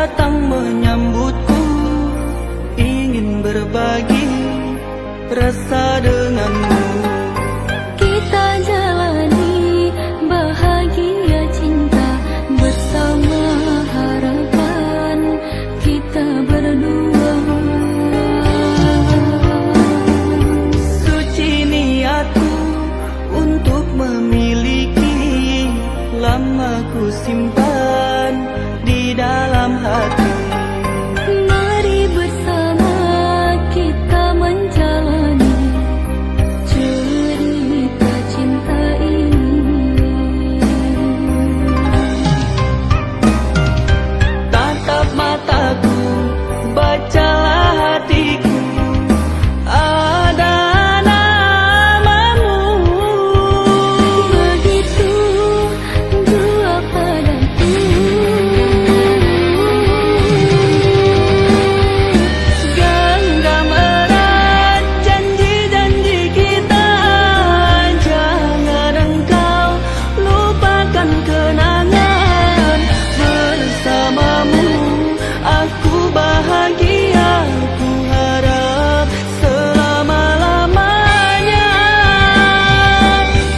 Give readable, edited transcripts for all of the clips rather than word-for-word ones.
datang menyambutku, ingin berbagi rasa denganmu. Kita jalani bahagia cinta bersama, harapan kita berdua. Suci niatku untuk memiliki, lama ku simpan di dalam hati. Mari bersama kita menjalani cerita cinta ini. Tatap mataku, bacalah hatiku, ada namamu. Begitu jua padaku. Genggam erat janji-janji kita, jangan engkau lupakan kenangan. Bersamamu aku bahagia, ku harap selama-lamanya.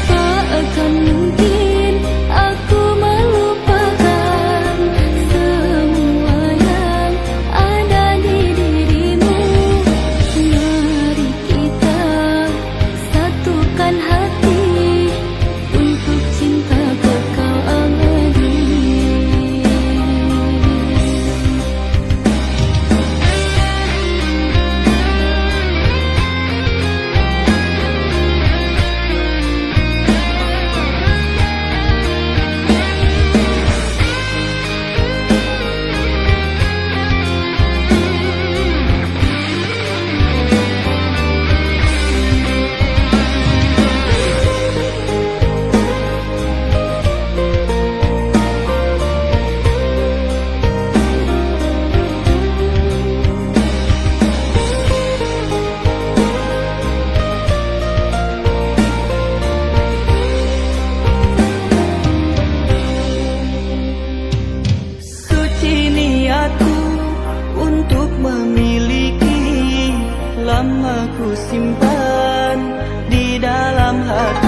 Tak akan mungkin aku melupakan semua yang ada di dirimu. Mari kita satukan hati untuk cinta kekal abadi. Suci niatku untuk memiliki, lama ku simpan di dalam hati.